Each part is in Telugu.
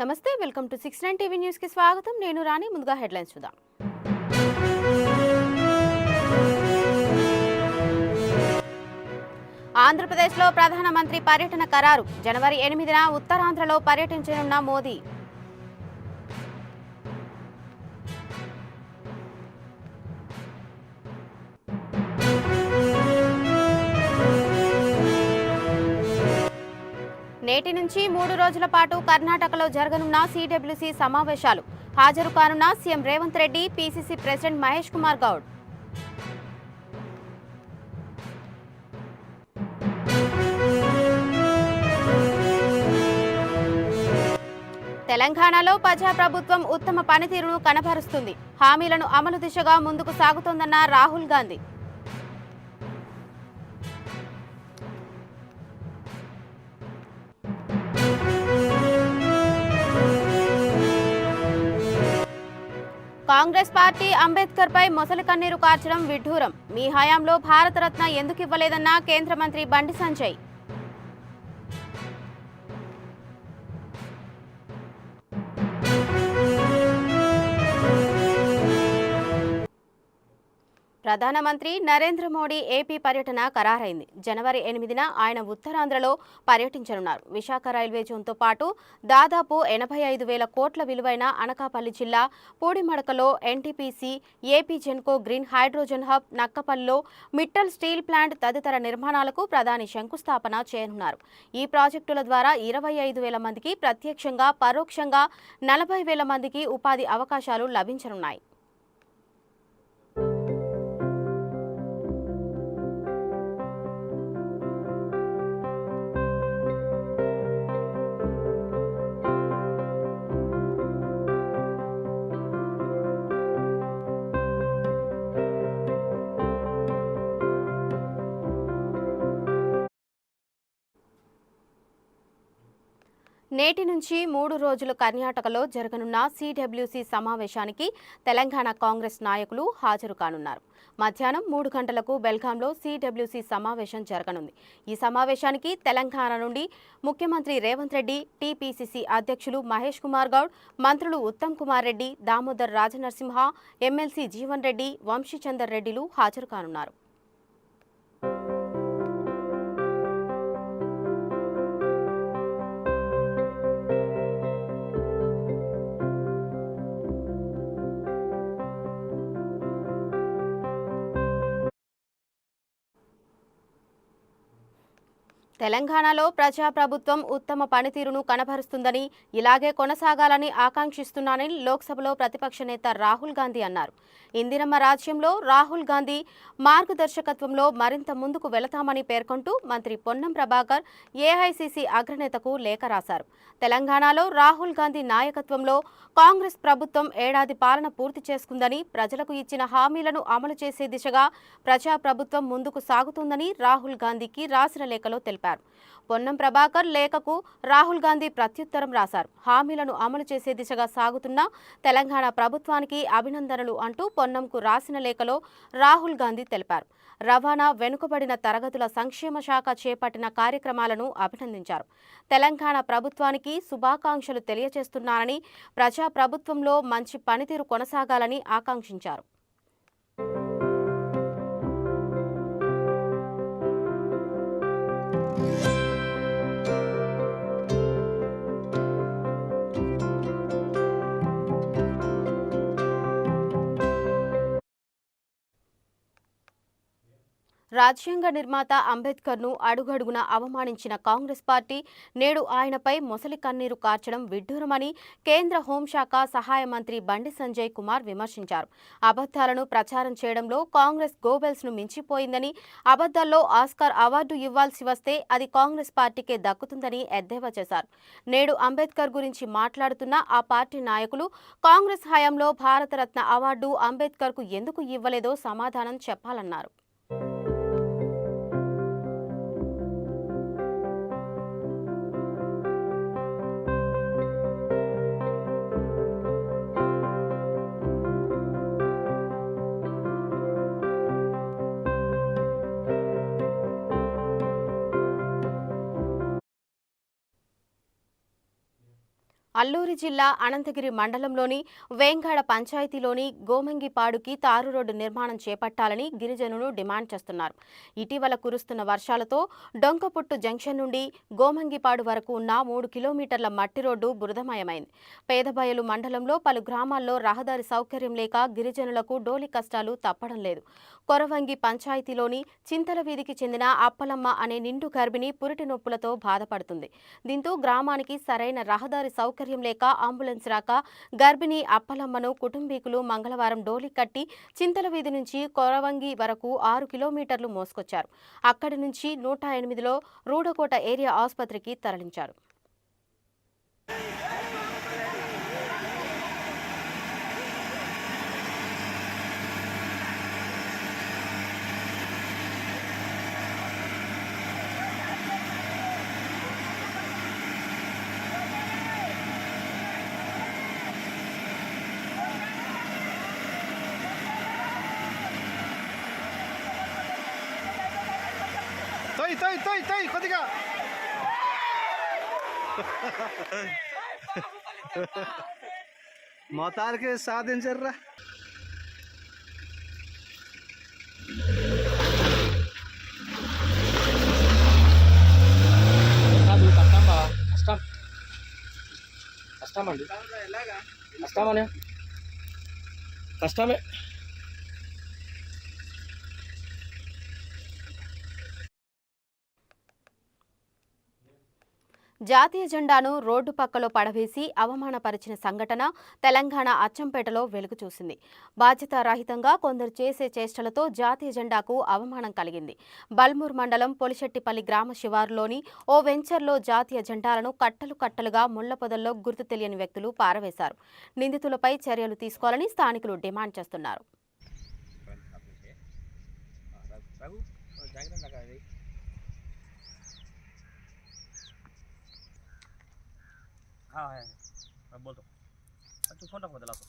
నమస్తే, వెల్కమ్ టు 69 టీవీ న్యూస్ కి స్వాగతం. నేను రాణి. ముందుగా హెడ్లైన్స్ చూద్దాం. ఆంధ్రప్రదేశ్లో ప్రధానమంత్రి పర్యటన ఖరారు. జనవరి 8న ఉత్తరాంధ్రలో పర్యటించనున్న మోదీ. నేటి నుంచి 3 రోజుల పాటు కర్ణాటకలో జరగనున్న సిడబ్ల్యూసీ సమావేశాలు. హాజరు కానున్న CM Revanth Reddy, PCC president Mahesh Kumar Goud. తెలంగాణలో ప్రజాప్రభుత్వం ఉత్తమ పనితీరును కనబరుస్తుంది. హామీలను అమలు దిశగా ముందుకు సాగుతోందన్న రాహుల్ గాంధీ. కాంగ్రెస్ పార్టీ అంబేద్కర్ పై మొసలి కన్నీరు కార్చడం విడ్డూరం. మీ హయాంలో భారతరత్న ఎందుకు ఇవ్వలేదన్న కేంద్ర మంత్రి బండి సంజయ్. ప్రధానమంత్రి నరేంద్ర మోడీ ఏపీ పర్యటన ఖరారైంది. జనవరి 8న ఆయన ఉత్తరాంధ్రలో పర్యటించనున్నారు. విశాఖ రైల్వే జోన్తో పాటు దాదాపు 85,000 కోట్ల విలువైన అనకాపల్లి జిల్లా పూడిమడకలో NTPC, AP Genco green hydrogen hub, నక్కపల్లిలో మిట్టల్ స్టీల్ ప్లాంట్ తదితర నిర్మాణాలకు ప్రధాని శంకుస్థాపన చేయనున్నారు. ఈ ప్రాజెక్టుల ద్వారా 25,000 మందికి ప్రత్యక్షంగా, పరోక్షంగా 40,000 మందికి ఉపాధి అవకాశాలు లభించనున్నాయి. నేటి నుంచి 3 రోజులు కర్ణాటకలో జరగనున్న సిడబ్ల్యూసీ సమావేశానికి తెలంగాణ కాంగ్రెస్ నాయకులు హాజరు కానున్నారు. మధ్యాహ్నం 3 గంటలకు బెల్గాంలో సిడబ్ల్యూసీ సమావేశం జరగనుంది. ఈ సమావేశానికి తెలంగాణ నుండి ముఖ్యమంత్రి రేవంత్ రెడ్డి, టీపీసీసీ అధ్యక్షులు మహేష్ కుమార్ గౌడ్, మంత్రులు ఉత్తమ్ కుమార్ రెడ్డి, దామోదర్ రాజనరసింహ, ఎమ్మెల్సీ జీవన్ రెడ్డి, వంశీచందర్ రెడ్డిలు హాజరు కానున్నారు. తెలంగాణలో ప్రజాప్రభుత్వం ఉత్తమ పనితీరును కనబరుస్తుందని, ఇలాగే కొనసాగాలని ఆకాంక్షిస్తున్నానని లోక్సభలో ప్రతిపక్ష నేత రాహుల్ గాంధీ అన్నారు. ఇందిరమ్మ రాజ్యంలో రాహుల్ గాంధీ మార్గదర్శకత్వంలో మరింత ముందుకు వెళతామని పేర్కొంటూ మంత్రి పొన్నం ప్రభాకర్ ఏఐసీసీ అగ్రనేతకు లేఖ రాశారు. తెలంగాణలో రాహుల్ గాంధీ నాయకత్వంలో కాంగ్రెస్ ప్రభుత్వం ఏడాది పాలన పూర్తి చేసుకుందని, ప్రజలకు ఇచ్చిన హామీలను అమలు చేసే దిశగా ప్రజాప్రభుత్వం ముందుకు సాగుతుందని రాహుల్ గాంధీకి రాసిన లేఖలో తెలిపారు. పొన్నం ప్రభాకర్ లేఖకు రాహుల్ గాంధీ ప్రత్యుత్తరం రాశారు. హామీలను అమలు చేసే దిశగా సాగుతున్న తెలంగాణ ప్రభుత్వానికి అభినందనలు అంటూ పొన్నంకు రాసిన లేఖలో రాహుల్ గాంధీ తెలిపారు. రవాణా, వెనుకబడిన తరగతుల సంక్షేమ శాఖ చేపట్టిన కార్యక్రమాలను అభినందించారు. తెలంగాణ ప్రభుత్వానికి శుభాకాంక్షలు తెలియజేస్తున్నారని, ప్రజా ప్రభుత్వంలో మంచి పనితీరు కొనసాగాలని ఆకాంక్షించారు. రాజ్యాంగ నిర్మాత అంబేద్కర్ను అడుగడుగున అవమానించిన కాంగ్రెస్ పార్టీ నేడు ఆయనపై మొసలి కన్నీరు కార్చడం విడ్డూరమని కేంద్ర హోంశాఖ సహాయ మంత్రి బండి సంజయ్ కుమార్ విమర్శించారు. అబద్ధాలను ప్రచారం చేయడంలో కాంగ్రెస్ గోబెల్స్ను మించిపోయిందని, అబద్ధాల్లో ఆస్కార్ అవార్డు ఇవ్వాల్సి వస్తే అది కాంగ్రెస్ పార్టీకే దక్కుతుందని ఎద్దేవా చేశారు. నేడు అంబేద్కర్ గురించి మాట్లాడుతున్న ఆ పార్టీ నాయకులు కాంగ్రెస్ హయాంలో భారతరత్న అవార్డు అంబేద్కర్కు ఎందుకు ఇవ్వలేదో సమాధానం చెప్పాలన్నారు. అల్లూరి జిల్లా అనంతగిరి మండలంలోని వేంగాడ పంచాయతీలోని గోమంగిపాడుకి తారు రోడ్డు నిర్మాణం చేపట్టాలని గిరిజనులు డిమాండ్ చేస్తున్నారు. ఇటీవల కురుస్తున్న వర్షాలతో డొంకపుట్టు జంక్షన్ నుండి గోమంగిపాడు వరకు ఉన్న 3 కిలోమీటర్ల మట్టి రోడ్డు బురదమయమైంది. పేదబయలు మండలంలో పలు గ్రామాల్లో రహదారి సౌకర్యం లేక గిరిజనులకు డోలి కష్టాలు తప్పడం లేదు. కొరవంగి పంచాయతీలోని చింతల వీధికి చెందిన అప్పలమ్మ అనే నిండు గర్భిణి పురిటి నొప్పులతో బాధపడుతుంది. దీంతో గ్రామానికి సరైన రహదారి సౌకర్యం లేక అంబులెన్స్ రాక గర్భిణి అప్పలమ్మను కుటుంబీకులు మంగళవారం డోలి కట్టి చింతల వీధి నుంచి కొరవంగి వరకు 6 కిలోమీటర్లు మోసుకొచ్చారు. అక్కడి నుంచి 108లో రూడకోట ఏరియా ఆసుపత్రికి తరలించారు. తోయ్ కొద్దిగా మొత్తానికి సాధించర్రా. కష్టమండి, కష్టమనే కష్టమే. జాతీయ జెండాను రోడ్డు పక్కలో పడవేసి అవమానపరిచిన సంఘటన తెలంగాణ అచ్చంపేటలో వెలుగు చూసింది. బాధ్యతారహితంగా కొందరు చేసే చేష్టలతో జాతీయ జెండాకు అవమానం కలిగింది. బల్మూర్ మండలం పొలిశెట్టిపల్లి గ్రామ శివారులోని ఓ వెంచర్లో జాతీయ జెండాలను కట్టలు కట్టలుగా ముళ్ల పొదల్లో గుర్తు తెలియని వ్యక్తులు పారవేశారు. నిందితులపై చర్యలు తీసుకోవాలని స్థానికులు డిమాండ్ చేస్తున్నారు. हाँ है, मैं बोल रहा हूँ, तू फोन रखो दिला तो।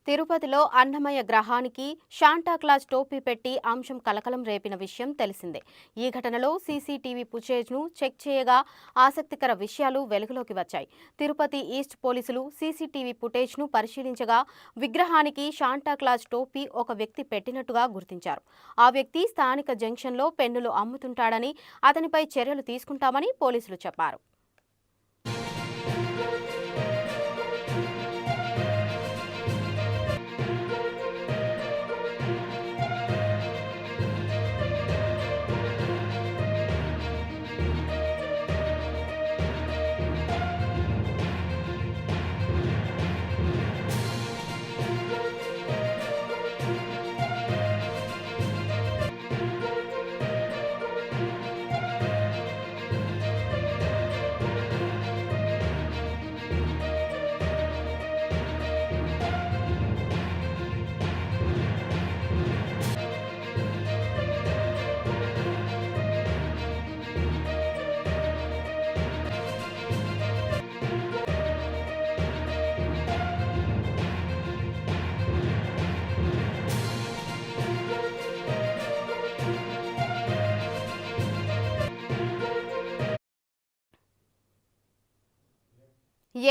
తిరుపతిలో అన్నమయ్య గ్రహానికి శాంటాక్లాజ్ టోపీ పెట్టి అంశం కలకలం రేపిన విషయం తెలిసిందే. ఈ ఘటనలో సీసీటీవీ ఫుటేజ్ను చెక్ చేయగా ఆసక్తికర విషయాలు వెలుగులోకి వచ్చాయి. తిరుపతి ఈస్ట్ పోలీసులు సీసీటీవీ ఫుటేజ్ను పరిశీలించగా విగ్రహానికి శాంటాక్లాజ్ టోపీ ఒక వ్యక్తి పెట్టినట్టుగా గుర్తించారు. ఆ వ్యక్తి స్థానిక జంక్షన్లో పెన్నులు అమ్ముతుంటాడని, అతనిపై చర్యలు తీసుకుంటామని పోలీసులు చెప్పారు.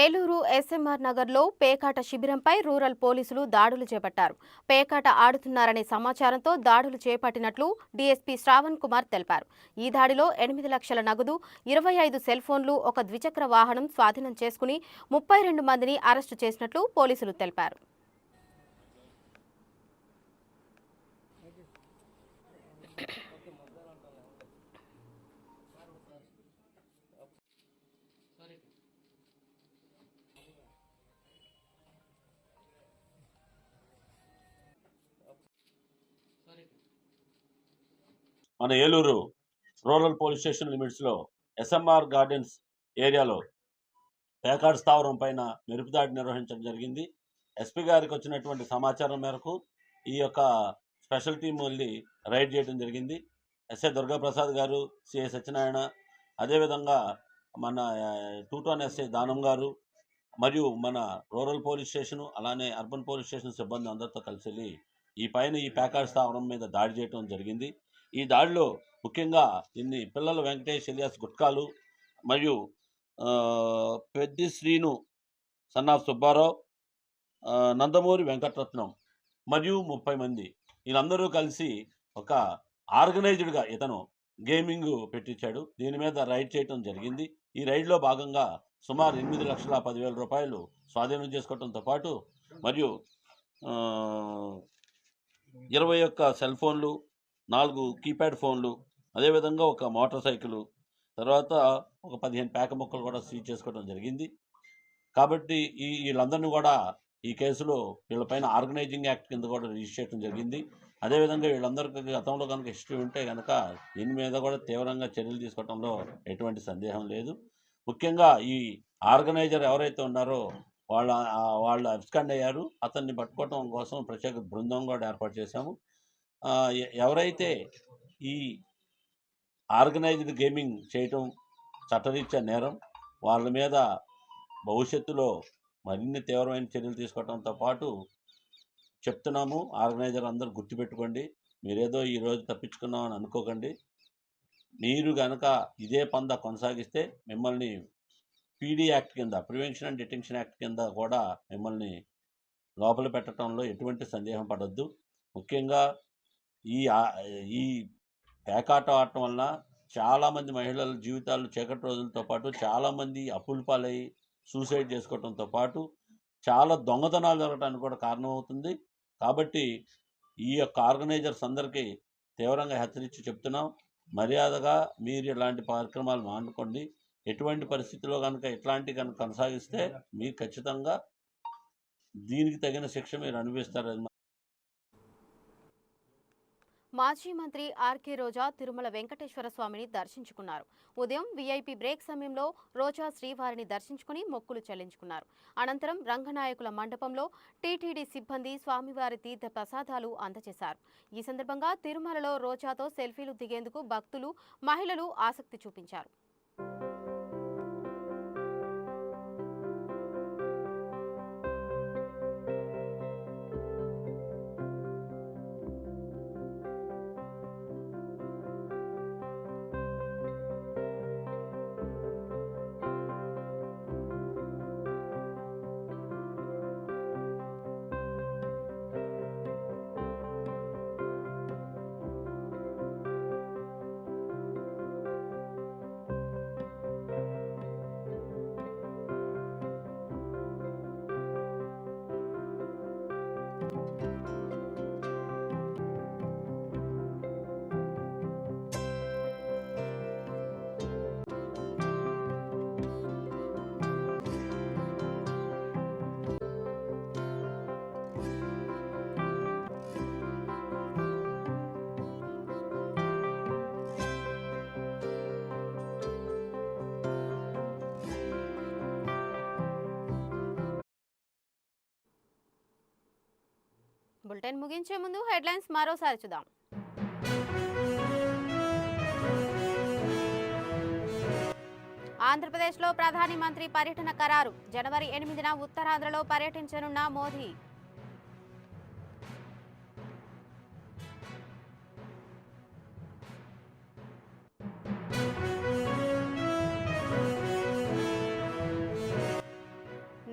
ఏలూరు ఎస్ఎంఆర్ నగర్లో పేకాట శిబిరంపై రూరల్ పోలీసులు దాడులు చేపట్టారు. పేకాట ఆడుతున్నారనే సమాచారంతో దాడులు చేపట్టినట్లు డీఎస్పీ శ్రావణ్ కుమార్ తెలిపారు. ఈ దాడిలో 8 లక్షల నగదు, 25 సెల్ ఫోన్లు, ఒక ద్విచక్ర వాహనం స్వాధీనం చేసుకుని 32 మందిని అరెస్టు చేసినట్లు పోలీసులు తెలిపారు. మన ఏలూరు రూరల్ పోలీస్ స్టేషన్ లిమిట్స్లో ఎస్ఎంఆర్ గార్డెన్స్ ఏరియాలో పేకాడ్ స్థావరం పైన మెరుపుదాడి నిర్వహించడం జరిగింది. ఎస్పీ గారికి వచ్చినటువంటి సమాచారం మేరకు ఈ యొక్క స్పెషల్ టీం వెళ్ళి రైడ్ చేయడం జరిగింది. ఎస్ఐ దుర్గాప్రసాద్ గారు, సిఐ సత్యనారాయణ, అదేవిధంగా మన టూటాన్ ఎస్ఐ దానం గారు మరియు మన రూరల్ పోలీస్ స్టేషను అలానే అర్బన్ పోలీస్ స్టేషన్ సిబ్బంది అందరితో కలిసి వెళ్ళి ఈ ప్యాకాడ్ స్థావరం మీద దాడి చేయడం జరిగింది. ఈ దాడిలో ముఖ్యంగా పిల్లల వెంకటేష్ ఎలియాస్ గుట్కాలు మరియు పెద్ది శ్రీను సన్నాఫ్ సుబ్బారావు, నందమూరి వెంకటరత్నం మరియు 30 మంది వీళ్ళందరూ కలిసి ఒక ఆర్గనైజ్డ్గా ఇతను గేమింగ్ పెట్టించాడు. దీని మీద రైడ్ చేయడం జరిగింది. ఈ రైడ్లో భాగంగా సుమారు 8,10,000 రూపాయలు స్వాధీనం చేసుకోవడంతో పాటు మరియు 21 సెల్ ఫోన్లు, 4 కీప్యాడ్ ఫోన్లు, అదేవిధంగా ఒక మోటార్ సైకిల్, తర్వాత ఒక 15 పేక ముక్కలు కూడా సీజ్ చేసుకోవడం జరిగింది. కాబట్టి వీళ్ళందరినీ కూడా ఈ కేసులో వీళ్ళపైన ఆర్గనైజింగ్ యాక్ట్ కింద కూడా రిజిస్టర్ చేయడం జరిగింది. అదేవిధంగా వీళ్ళందరికీ గతంలో కనుక హిస్టరీ ఉంటే కనుక దీని మీద కూడా తీవ్రంగా చర్యలు తీసుకోవడంలో ఎటువంటి సందేహం లేదు. ముఖ్యంగా ఈ ఆర్గనైజర్ ఎవరైతే ఉన్నారో వాళ్ళు అబ్స్కాండ్ అయ్యారు. అతన్ని పట్టుకోవడం కోసం ప్రత్యేక బృందం కూడా ఏర్పాటు చేశాము. ఎవరైతే ఈ ఆర్గనైజ్డ్ గేమింగ్ చేయటం చట్టరీత్యా నేరం, వాళ్ళ మీద భవిష్యత్తులో మరిన్ని తీవ్రమైన చర్యలు తీసుకోవడంతో పాటు చెప్తున్నాము. ఆర్గనైజర్ అందరూ గుర్తుపెట్టుకోండి. మీరేదో ఈరోజు తప్పించుకున్నామని అనుకోకండి. మీరు కనుక ఇదే పందా కొనసాగిస్తే మిమ్మల్ని పీడీ యాక్ట్ కింద, ప్రివెన్షన్ అండ్ డిటెన్షన్ యాక్ట్ కింద కూడా మిమ్మల్ని లోపల పెట్టడంలో ఎటువంటి సందేహం పడద్దు. ముఖ్యంగా ఈ పేకాట ఆడటం వలన చాలామంది మహిళల జీవితాలు చీకటి రోజులతో పాటు చాలామంది అప్పుల పాలై సూసైడ్ చేసుకోవడంతో పాటు చాలా దొంగతనాలు జరగడానికి కూడా కారణమవుతుంది. కాబట్టి ఈ యొక్క ఆర్గనైజర్స్ అందరికీ తీవ్రంగా హెచ్చరించి చెప్తున్నాం. మర్యాదగా మీరు ఇలాంటి కార్యక్రమాలు మానుకోండి. ఎటువంటి పరిస్థితిలో కనుక కొనసాగిస్తే మీరు ఖచ్చితంగా దీనికి తగిన శిక్ష మీరు అనుభవిస్తారని. మాజీ మంత్రి ఆర్కే రోజా తిరుమల వెంకటేశ్వర స్వామిని దర్శించుకున్నారు. ఉదయం వీఐపీ బ్రేక్ సమయంలో రోజా శ్రీవారిని దర్శించుకుని మొక్కులు చెల్లించుకున్నారు. అనంతరం రంగనాయకుల మండపంలో టీటీడీ సిబ్బంది స్వామివారి తీర్థ ప్రసాదాలు అందజేశారు. ఈ సందర్భంగా తిరుమలలో రోజాతో సెల్ఫీలు దిగేందుకు భక్తులు, మహిళలు ఆసక్తి చూపించారు. బులెటిన్ ముగించే ముందు హెడ్లైన్స్ మరోసారి చూద్దాం. ఆంధ్రప్రదేశ్లో ప్రధాని మంత్రి పర్యటన ఖరారు. జనవరి 8న ఉత్తరాంధ్రలో పర్యటించనున్న మోదీ.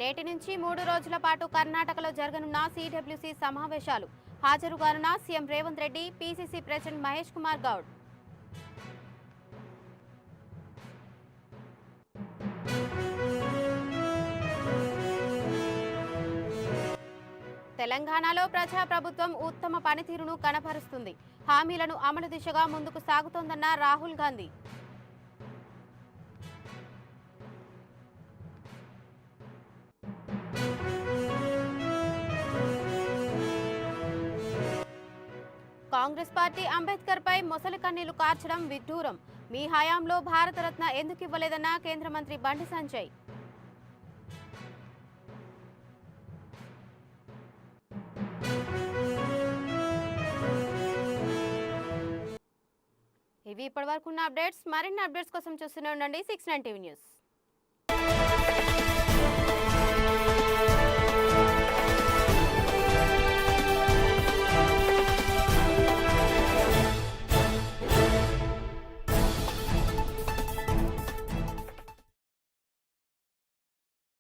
నేటి నుంచి 3 రోజుల పాటు కర్ణాటకలో జరగనున్న సిడబ్ల్యూసీ సమావేశాలు. హాజరుగానున్న CM Revanth Reddy, PCC president Mahesh Kumar Goud. తెలంగాణలో ప్రజాప్రభుత్వం ఉత్తమ పనితీరును కనబరుస్తుంది. హామీలను అమలు దిశగా ముందుకు సాగుతోందన్న రాహుల్ గాంధీ. కాంగ్రెస్ పార్టీ అంబేద్కర్ పై మొసలి కన్నీళ్లు కార్చడం విడ్డూరం. మీ హయాంలో భారతరత్న ఎందుకు ఇవ్వలేదన్న కేంద్ర మంత్రి బండి సంజయ్. ఇవి ఇవి ఇప్పటివరకు ఉన్న అప్డేట్స్. మరిన్ని అప్డేట్స్ కోసం చూస్తూనే ఉండండి 69 టీవీ న్యూస్.